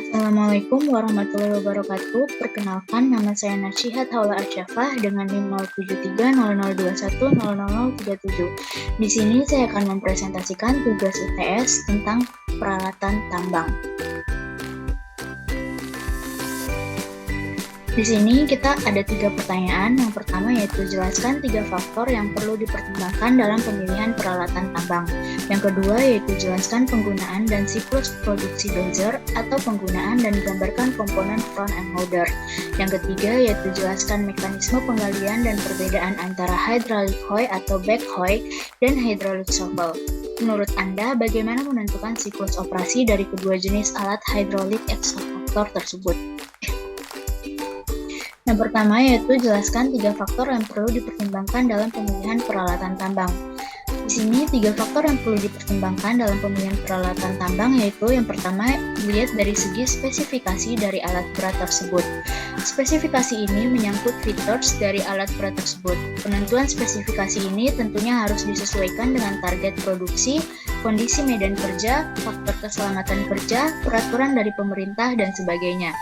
Assalamualaikum warahmatullahi wabarakatuh. Perkenalkan, nama saya Nasyihat Haula Arsyafah dengan NIM 07300210037. Di sini saya akan mempresentasikan tugas UTS tentang peralatan tambang. Di sini kita ada 3 pertanyaan. Yang pertama yaitu jelaskan 3 faktor yang perlu dipertimbangkan dalam pemilihan peralatan tambang. Yang kedua yaitu jelaskan penggunaan dan siklus produksi dozer atau penggunaan dan gambarkan komponen front end loader. Yang ketiga yaitu jelaskan mekanisme penggalian dan perbedaan antara hydraulic hoy atau back hoy dan hydraulic shovel. Menurut Anda, bagaimana menentukan siklus operasi dari kedua jenis alat hydraulic excavator tersebut? Yang pertama yaitu jelaskan 3 faktor yang perlu dipertimbangkan dalam pemilihan peralatan tambang. Di sini 3 faktor yang perlu dipertimbangkan dalam pemilihan peralatan tambang yaitu yang pertama dilihat dari segi spesifikasi dari alat berat tersebut. Spesifikasi ini menyangkut features dari alat berat tersebut. Penentuan spesifikasi ini tentunya harus disesuaikan dengan target produksi, kondisi medan kerja, faktor keselamatan kerja, peraturan dari pemerintah, dan sebagainya.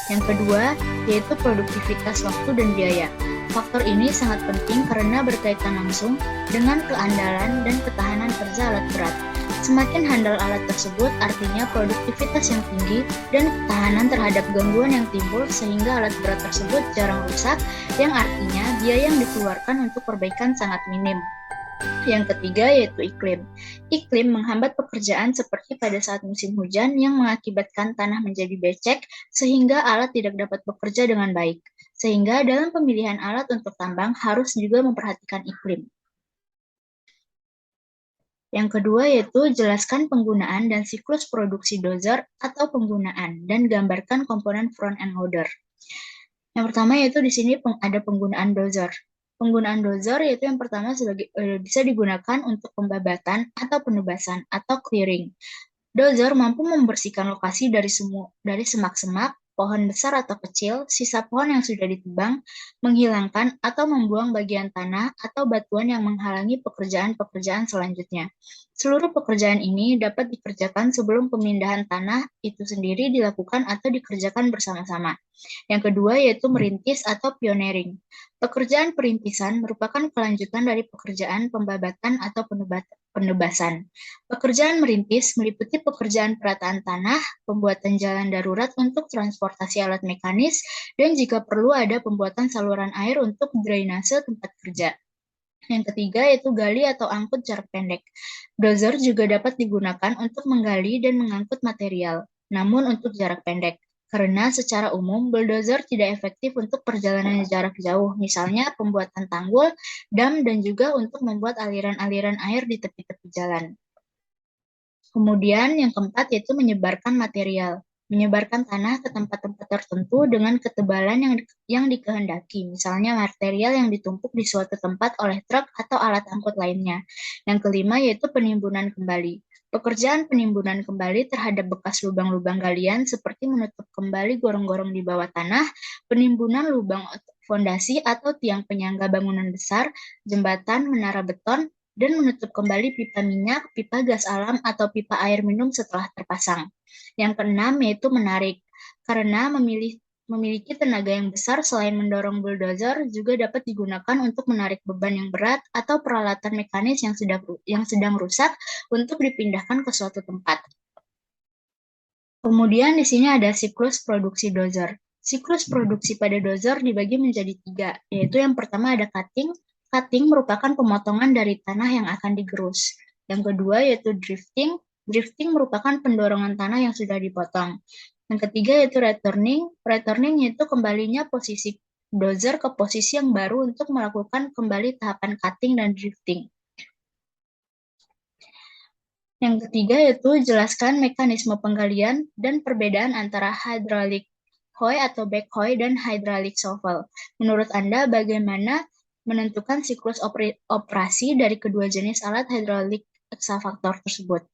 Yang kedua, yaitu produktivitas waktu dan biaya. Faktor ini sangat penting karena berkaitan langsung dengan keandalan dan ketahanan kerja alat berat. Semakin handal alat tersebut, artinya produktivitas yang tinggi dan ketahanan terhadap gangguan yang timbul sehingga alat berat tersebut jarang rusak, yang artinya biaya yang dikeluarkan untuk perbaikan sangat minim. Yang ketiga yaitu iklim. Iklim menghambat pekerjaan seperti pada saat musim hujan yang mengakibatkan tanah menjadi becek sehingga alat tidak dapat bekerja dengan baik. Sehingga dalam pemilihan alat untuk tambang harus juga memperhatikan iklim. Yang kedua yaitu jelaskan penggunaan dan siklus produksi dozer atau penggunaan dan gambarkan komponen front end loader. Yang pertama yaitu di sini ada penggunaan dozer. Penggunaan dozer yaitu yang pertama bisa digunakan untuk pembabatan atau penebasan atau clearing. Dozer mampu membersihkan lokasi dari semak-semak, pohon besar atau kecil, sisa pohon yang sudah ditebang, menghilangkan atau membuang bagian tanah atau batuan yang menghalangi pekerjaan-pekerjaan selanjutnya. Seluruh pekerjaan ini dapat dikerjakan sebelum pemindahan tanah itu sendiri dilakukan atau dikerjakan bersama-sama. Yang kedua yaitu merintis atau pioneering. Pekerjaan perintisan merupakan kelanjutan dari pekerjaan pembabatan atau penebasan. Pekerjaan merintis meliputi pekerjaan perataan tanah, pembuatan jalan darurat untuk transportasi alat mekanis, dan jika perlu ada pembuatan saluran air untuk drainase tempat kerja. Yang ketiga yaitu gali atau angkut jarak pendek. Dozer juga dapat digunakan untuk menggali dan mengangkut material, namun untuk jarak pendek. Karena secara umum bulldozer tidak efektif untuk perjalanan jarak jauh, misalnya pembuatan tanggul, dam, dan juga untuk membuat aliran-aliran air di tepi-tepi jalan. Kemudian yang keempat yaitu menyebarkan material. Menyebarkan tanah ke tempat-tempat tertentu dengan ketebalan yang dikehendaki, misalnya material yang ditumpuk di suatu tempat oleh truk atau alat angkut lainnya. Yang kelima yaitu penimbunan kembali. Pekerjaan penimbunan kembali terhadap bekas lubang-lubang galian seperti menutup kembali gorong-gorong di bawah tanah, penimbunan lubang fondasi atau tiang penyangga bangunan besar, jembatan, menara beton, dan menutup kembali pipa minyak, pipa gas alam, atau pipa air minum setelah terpasang. Yang keenam yaitu menarik. Karena memiliki tenaga yang besar selain mendorong bulldozer, juga dapat digunakan untuk menarik beban yang berat atau peralatan mekanis yang sedang rusak untuk dipindahkan ke suatu tempat. Kemudian di sini ada siklus produksi dozer. Siklus produksi pada dozer dibagi menjadi 3, yaitu yang pertama ada cutting. Cutting merupakan pemotongan dari tanah yang akan digerus. Yang kedua yaitu drifting. Drifting merupakan pendorongan tanah yang sudah dipotong. Yang ketiga yaitu returning. Returning yaitu kembalinya posisi dozer ke posisi yang baru untuk melakukan kembali tahapan cutting dan drifting. Yang ketiga yaitu jelaskan mekanisme penggalian dan perbedaan antara hydraulic hoy atau back hoy dan hydraulic shovel. Menurut Anda bagaimana menentukan siklus operasi dari kedua jenis alat hydraulic excavator tersebut?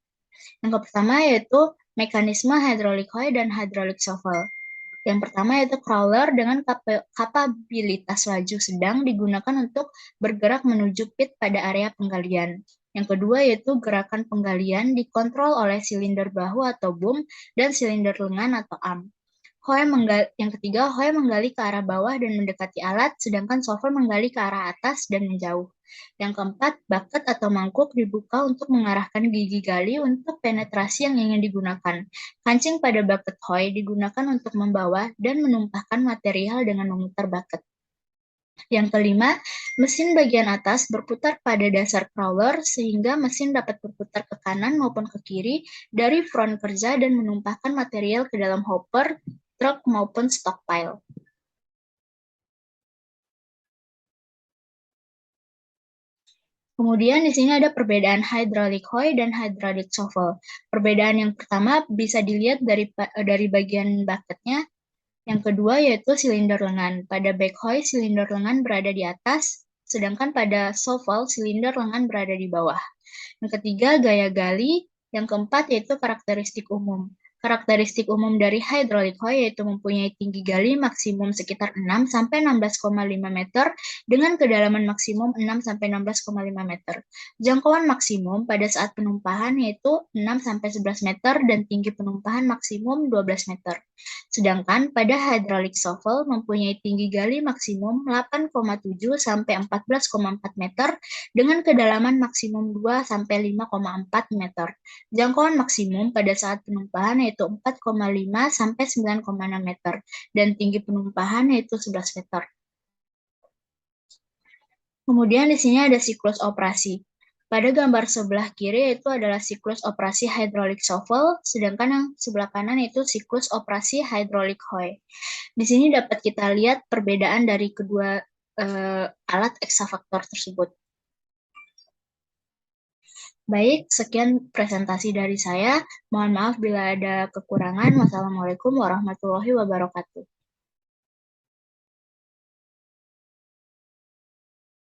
Yang pertama yaitu mekanisme hydraulic hoy dan hydraulic shovel. Yang pertama yaitu crawler dengan kapabilitas laju sedang digunakan untuk bergerak menuju pit pada area penggalian. Yang kedua yaitu gerakan penggalian dikontrol oleh silinder bahu atau boom dan silinder lengan atau arm. Yang ketiga, Hoe menggali ke arah bawah dan mendekati alat, sedangkan Shovel menggali ke arah atas dan menjauh. Yang keempat, bucket atau mangkuk dibuka untuk mengarahkan gigi gali untuk penetrasi yang ingin digunakan. Kancing pada bucket Hoe digunakan untuk membawa dan menumpahkan material dengan memutar bucket. Yang kelima, mesin bagian atas berputar pada dasar crawler sehingga mesin dapat berputar ke kanan maupun ke kiri dari front kerja dan menumpahkan material ke dalam hopper, truk maupun stockpile. Kemudian di sini ada perbedaan hydraulic hoe dan hydraulic shovel. Perbedaan yang pertama bisa dilihat dari bagian bucketnya. Yang kedua yaitu silinder lengan. Pada back hoe, silinder lengan berada di atas, sedangkan pada shovel, silinder lengan berada di bawah. Yang ketiga, gaya gali. Yang keempat yaitu karakteristik umum. Karakteristik umum dari hydraulic hoe yaitu mempunyai tinggi gali maksimum sekitar 6-16,5 meter dengan kedalaman maksimum 6-16,5 meter. Jangkauan maksimum pada saat penumpahan yaitu 6-11 meter dan tinggi penumpahan maksimum 12 meter. Sedangkan pada hydraulic shovel mempunyai tinggi gali maksimum 8,7-14,4 meter dengan kedalaman maksimum 2-5,4 meter. Jangkauan maksimum pada saat penumpahan yaitu 4,5-9,6 meter dan tinggi penumpahan yaitu 11 meter. Kemudian di sini ada siklus operasi. Pada gambar sebelah kiri itu adalah siklus operasi hydraulic shovel, sedangkan yang sebelah kanan itu siklus operasi hydraulic hoe. Di sini dapat kita lihat perbedaan dari kedua alat eksavator tersebut. Baik, sekian presentasi dari saya. Mohon maaf bila ada kekurangan. Wassalamualaikum warahmatullahi wabarakatuh.